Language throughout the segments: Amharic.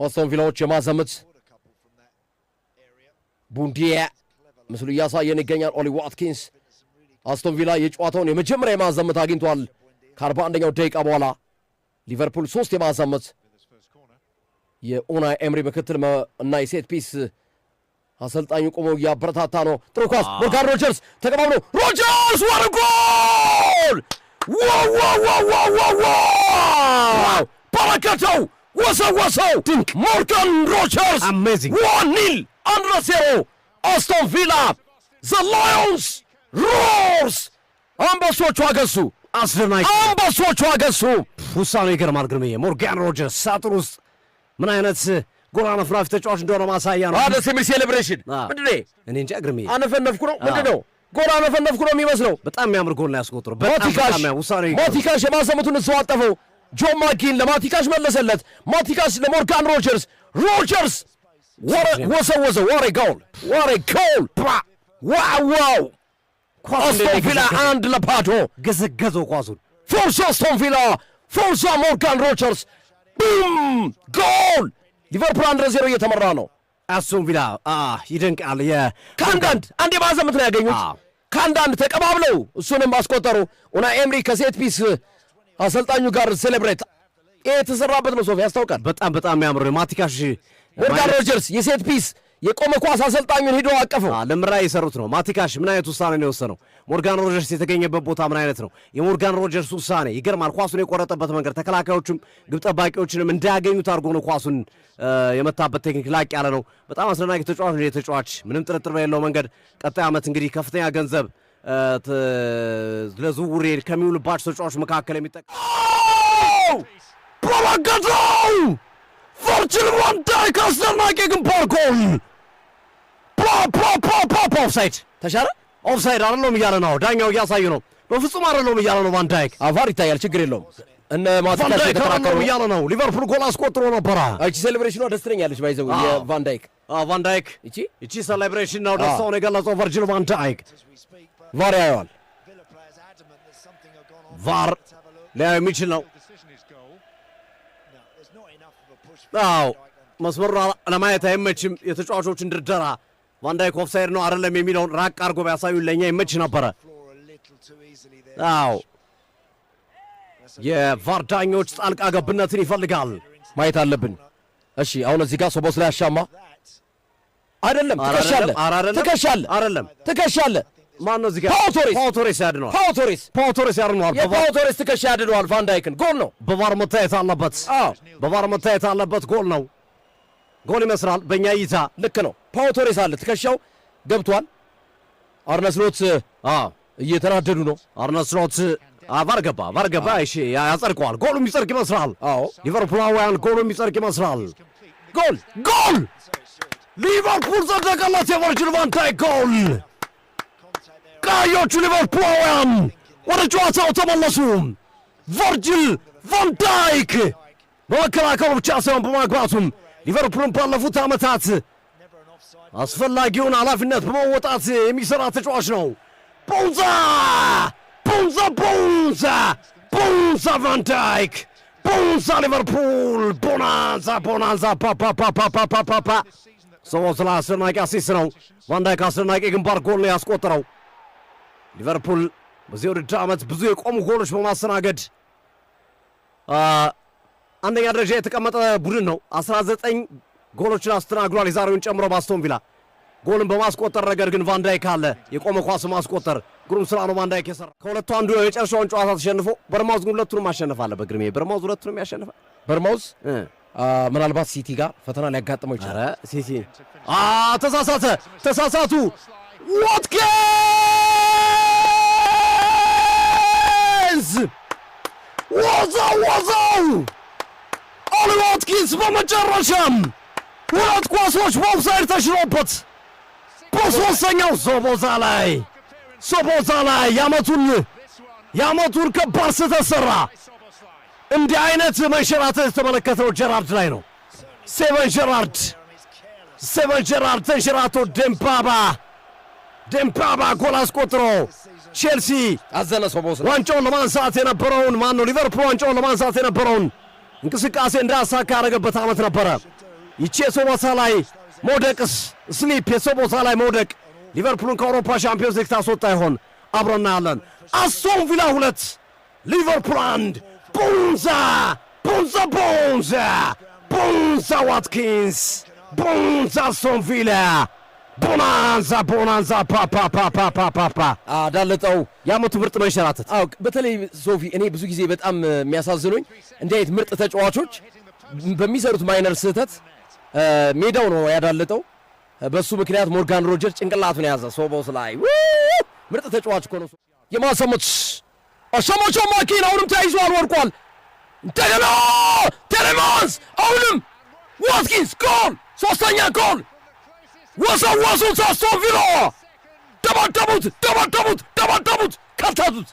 አስቶን ቪላዎች የማዘምት ቡንዲያ ምስሉ እያሳየን ይገኛል። ኦሊ ዋትኪንስ አስቶን ቪላ የጨዋታውን የመጀመሪያ የማዘምት አግኝቷል። ከ41ኛው ደቂቃ በኋላ ሊቨርፑል 3 የማዘምት የኡናይ ኤምሪ ምክትል እና የሴት ፒስ አሰልጣኙ ቆመው እያበረታታ ነው። ጥሩ ኳስ ሞርጋን ሮጀርስ ተቀባብሎ ሮጀርስ ወር ጎል! ዋው! በረከተው ወሰወሰው ድንቅ ሞርጋን ሮጀርስ አሜዚንግ 1-0 1-0 አስቶን ቪላ ዘ ላዮንስ ሮርስ አንበሶቹ አገሱ። አስደናቂ አንበሶቹ አገሱ። ውሳኔው ይገርማል። ግርምዬ ሞርጋን ሮጀርስ ሳጥን ውስጥ ምን አይነት ጎል አነፍናፊ ተጫዋች እንደሆነ ማሳያ ነው። ደስ የሚል ሴሌብሬሽን ምንድን ነው? እኔ እንጃ ግርምዬ አነፈነፍኩ ነው ምንድን ነው? ጎል አነፈነፍኩ ነው የሚመስለው። በጣም የሚያምር ጎል ነው ያስቆጥረው። ማቲካሽ የማዘሙቱን እሰዋጠፈው ጆን ማጊን ለማቲካሽ መለሰለት። ማቲካሽ ለሞርጋን ሮጀርስ ወሰወዘው። ዋሬ ጎል ዋው! አስቶን ቪላ 1-0 ገዘገዘው ኳሱን። ፎርሳ አስቶን ቪላ ፎርሳ ሞርጋን ሮጀርስ ቡም ጎል! ሊቨርፑል 1-0 እየተመራ ነው። አስቶን ቪላ ይደንቃል። አንድ የማዘምት ነው ያገኙት። ከአንዳንድ ተቀባብለው እሱንም አስቆጠሩ። ኡናይ ኤምሪ ከሴት ፒስ አሰልጣኙ ጋር ሴሌብሬት የተሰራበት ነው። ሶፊ ያስታውቃል። በጣም የሚያምር ማቲካሽ ሞርጋን ሮጀርስ የሴት ፒስ የቆመ ኳስ አሰልጣኙን ሄዶ አቀፈው። ለምራ የሰሩት ነው። ማቲካሽ ምን አይነት ውሳኔ ነው የወሰነው? ሞርጋን ሮጀርስ የተገኘበት ቦታ ምን አይነት ነው? የሞርጋን ሮጀርስ ውሳኔ ይገርማል። ኳሱን የቆረጠበት መንገድ ተከላካዮቹም ግብ ጠባቂዎችንም እንዳያገኙት አድርጎ ነው ኳሱን የመታበት ቴክኒክ ላቅ ያለ ነው። በጣም አስደናቂ ተጫዋች ነው። የተጫዋች ምንም ጥርጥር በሌለው መንገድ ቀጣይ ዓመት እንግዲህ ከፍተኛ ገንዘብ ለዝውውር ከሚውልባቸው ተጫዋቾች መካከል በረከተው ቨርጂል ቫን ዳይክ አስደናቂ ግንባር ጎል! ኦፍሳይድ ተሻለ። ኦፍሳይድ አይደለም እያለ ነው ዳኛው፣ እያሳዩ ነው። በፍጹም አይደለም እያለ ነው ቫን ዳይክ። አቫር ይታያል፣ ችግር የለውም። እነ ቫን ዳይክ አይደለም እያለ ነው። ሊቨርፑል ጎል አስቆጥሮ ነበረ። እቺ ሴሌብሬሽኗ ደስ ትለኛለች። ባይዘው የቫን ዳይክ ቫን ዳይክ እቺ ሴሌብሬሽን ነው ደስታውን የገለጸው ቨርጂል ቫን ዳይክ። ቫር ያየዋል። ቫር ሊያየው የሚችል ነው። መስመሩ ለማየት አይመችም። የተጫዋቾችን ድርደራ ቫን ዳይክ ኦፍሳይድ ነው አይደለም የሚለውን ራቅ አድርጎ ቢያሳዩን ለእኛ ይመች ነበረ። የቫር ዳኞች ጣልቃ ገብነትን ይፈልጋል፣ ማየት አለብን። እሺ አሁን እዚህ ጋር ሶቦስ ላይ አሻማ አይደለም፣ ትከሻለ ማን ነው እዚህ ጋር? ፓውቶሬስ ያድነዋል። ፓውቶሬስ ያድነዋል። የፓውቶሬስ ትከሻ ያድነዋል ቫን ዳይክን። ጎል ነው። በቫር መታየት አለበት። ጎል ነው። ጎል ይመስላል በእኛ እይታ። ልክ ነው። ፓውቶሬስ አለ፣ ትከሻው ገብቷል። አርነ ስሎት እየተናደዱ ነው። አርነ ስሎት ቫር ገባ። እሺ ያጸድቀዋል። ጎሉ የሚጸድቅ ይመስላል። ሊቨርፑላውያን ጎሉ የሚጸድቅ ይመስላል። ጎል ሊቨርፑል ጸደቀለት። የቨርጂል ቫን ዳይክ ጎል። ቀዮቹ ሊቨርፑላውያን ወደ ጨዋታው ተመለሱ። ቨርጂል ቫን ዳይክ በመከላከሉ ብቻ ሳይሆን በማግባቱም ሊቨርፑልን ባለፉት ዓመታት አስፈላጊውን ኃላፊነት በመወጣት የሚሠራ ተጫዋች ነው። ቦንዛ ቫን ዳይክ ቦንዛ ሊቨርፑል ቦናንዛ ሰው ስለ አስደናቂ አሲስት ነው። ቫን ዳይክ አስደናቂ ግንባር ጎል ነው ያስቆጠረው። ሊቨርፑል በዚህ ውድድር ዓመት ብዙ የቆሙ ጎሎች በማስተናገድ አንደኛ ደረጃ የተቀመጠ ቡድን ነው። 19 ጎሎችን አስተናግዷል የዛሬውን ጨምሮ በአስቶን ቪላ። ጎልን በማስቆጠር ረገድ ግን ቫን ዳይክ አለ። የቆመ ኳስ ማስቆጠር ግሩም ስራ ነው ቫን ዳይክ የሰራ። ከሁለቱ አንዱ የጨረሻውን ጨዋታ ተሸንፎ በርማውዝ ግን ሁለቱንም ማሸነፍ አለበት። ግርሜ በርማውዝ ሁለቱንም ያሸንፋል። በርማውዝ ምናልባት ሲቲ ጋር ፈተና ሊያጋጥመው ይችላል። ሲቲ ተሳሳቱ። ዋትኪንስ ወዛው ኦሊ ዋትኪንስ በመጨረሻም ሁለት ኳሶች በኦፍሳይድ ተሽሮበት በሦስተኛው ሶቦዛ ላይ የዓመቱን ከባድ ስህተት ሠራ። እንዲህ አይነት መንሸራተት የተመለከተው ጀራርድ ላይ ነው። ሴቨን ጀራርድ ተንሸራቶ ዴምባባ ጎል አስቆጥሮ ቼልሲ አዘነ ሶቦስላይ ዋንጫውን ለማንሳት የነበረውን ሊቨርፑል ዋንጫውን ለማንሳት የነበረውን እንቅስቃሴ እንዳሳካ ያደረገበት ዓመት ነበረ። ይቺ የሶቦስላይ መውደቅስ ስሊፕ የሶቦስላይ ላይ መውደቅ ሊቨርፑልን ከአውሮፓ ሻምፒዮንስ ሊግ ታስወጣ ይሆን? አብረና ያለን አስቶን ቪላ 2 ሊቨርፑል 1 ቦንዛ ዋትኪንስ ቦንዛ አስቶን ቪላ ቦናንዛ ፓፓፓፓፓፓ አዳለጠው የዓመቱ ምርጥ መንሸራተት። በተለይ ሶፊ እኔ ብዙ ጊዜ በጣም የሚያሳዝኑኝ እንዲህ አይነት ምርጥ ተጫዋቾች በሚሰሩት ማይነር ስህተት ሜዳው ነው ያዳለጠው። በሱ ምክንያት ሞርጋን ሮጀር ጭንቅላቱን ያዘ። ሶቦስላይ ምርጥ ተጫዋች እኮ ነው። የማሰሙት አሻማቾ ማኪን አሁንም ተይዟል፣ ወርቋል። እንደገና ቴሌማንስ አሁንም ዋትኪንስ ጎል፣ ሶስተኛ ጎል ወሰወሱት። አስቶን ቪላ ደባደቡት፣ ከተቱት።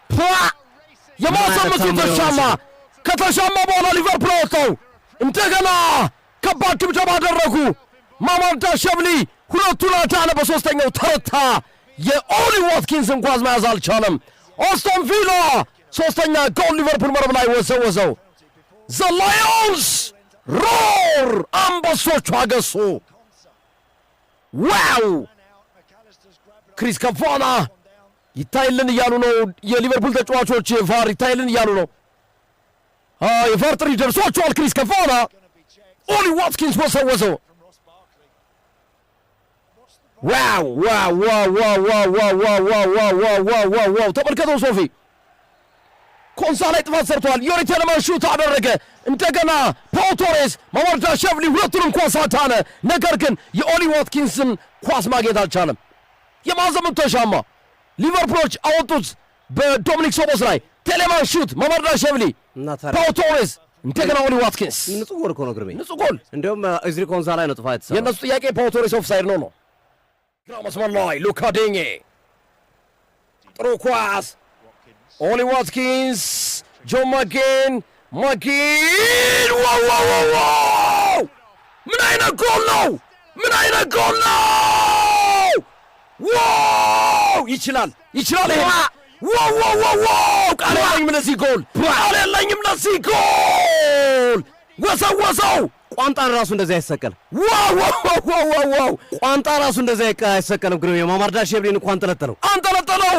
የማሰሙት ተሻማ ከተሻማ በኋላ ሊቨርፑል ወጣው። እንደገና ከባድ ድብደባ አደረጉ። ማማርዳሽቪሊ ሁለቱን አዳነ። በሶስተኛው ተረታ። የኦሊ ዋትኪንስን ኳስ መያዝ አልቻለም። አስቶን ቪላ ሶስተኛ ጎል ሊቨርፑል መረብ ላይ ወሰወሰው። ዘ ላዮንስ ሮር አንበሶቹ አገሱ። ዋው ክሪስ ካቫና ይታይልን እያሉ ነው የሊቨርፑል ተጫዋቾች። ቫር ይታይልን እያሉ ነው። የቫር ጥሪ ደርሷቸዋል። ክሪስ ካቫና ኦሊ ዋትኪንስ ወሰወሰው። ዋው ተመልከተው ሶፊ ኮንሳ ላይ ጥፋት ሰርቷል። ዮሪ ቴሌማንስ ሹት አደረገ። እንደገና ፓው ቶሬስ ማማርዳሽቪሊ ሁለቱንም ኳስ አዳነ። ነገር ግን የኦሊ ዋትኪንስን ኳስ ማግኘት አልቻለም። የማዕዘን ምት ተሻማ። ሊቨርፑሎች አወጡት በዶሚኒክ ሶቦስላይ። ቴሌማንስ ሹት ማማርዳሽቪሊ ፓው ቶሬስ እንደገና ኦሊ ዋትኪንስ። ንጹህ ጎል እኮ ነው ግርሜ፣ ንጹህ ጎል። እንዲሁም እዝሪ ኮንሳ ላይ ነው ጥፋት የተሰራው። የእነሱ ጥያቄ ፓው ቶሬስ ኦፍሳይድ ነው። ግራ መስመር ላይ ሉካ ዲኜ ጥሩ ኳስ ኦሊ ዋትኪንስ ጆን ማጊን ዋው! ምን አይነት ጎል ነው! ዋው! ይችላል! ይሄ ዋው! ቃል የለኝም ለዚህ ጎል! ወሰወሰው! ቋንጣን ራሱ እንደዚህ አይሰቀልም። ዋው! ቋንጣ ራሱ እንደዚህ አይሰቀልም። ግን የማማርዳሽቪሊን እንኳን አንጠለጠለው።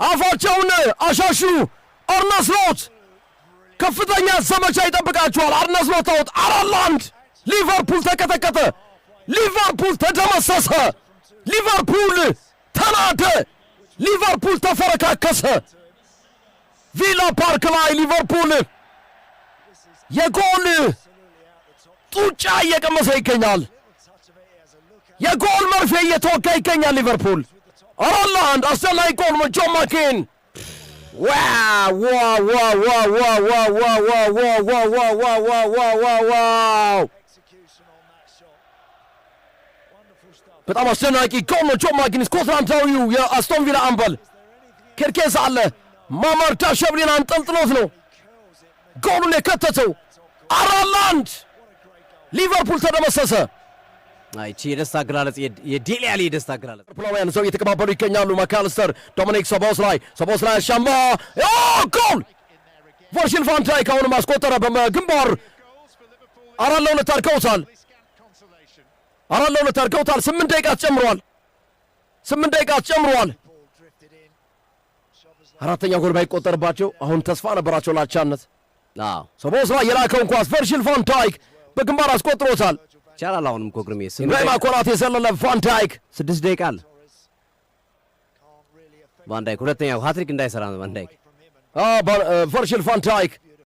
አፋቸውን አሻሹ። አርነ ስሎት ከፍተኛ ዘመቻ ይጠብቃቸዋል። አርነ ስሎት አውት 4-1 ሊቨርፑል ተቀጠቀጠ። ሊቨርፑል ተደመሰሰ። ሊቨርፑል ተናደ። ሊቨርፑል ተፈረካከሰ። ቪላ ፓርክ ላይ ሊቨርፑል የጎል ጡጫ እየቀመሰ ይገኛል። የጎል መርፌ እየተወጋ ይገኛል። ሊቨርፑል 4-1 አስደናቂ ጎል ጆን ማኪን። በጣም አስደናቂ ጎል ነው። ጆን ማኪን ስኮትላንዳዊው የአስቶን ቪላ አምበል ኬርኬዝ አለ። ማማርዳሽቪሊን አንጠልጥሎት ነው ጎሉን የከተተው። 4-1 ሊቨርፑል ተደመሰሰ። አይቺ የደስታ አገላለጽ የዴሊ አሊ የደስታ አገላለጽ። ሊቨርፑላውያን ሰው እየተቀባበሉ ይገኛሉ። ማካሊስተር ዶሚኒክ ሶቦስላይ አሻማ ጎል። ቨርጂል ቫን ዳይክ አሁንም አስቆጠረ በግንባር 4-2 አድርገውታል። 8 ደቂቃ ተጨምሯል። አራተኛ ጎል ባይቆጠርባቸው አሁን ተስፋ ነበራቸው ላቻነት። ሶቦስላይ የላከውን ኳስ ቨርጂል ቫን ዳይክ በግንባር አስቆጥሮታል። ይቻላል። አሁንም እኮ ግርሜ ኢብራሂማ ኮናቴ የዘለለ ቫን ዳይክ 6 ደቂቃ አለ። ቫን ዳይክ ሁለተኛው ሃትሪክ እንዳይሰራ ነው። ቫን ዳይክ ቨርጂል ቫን ዳይክ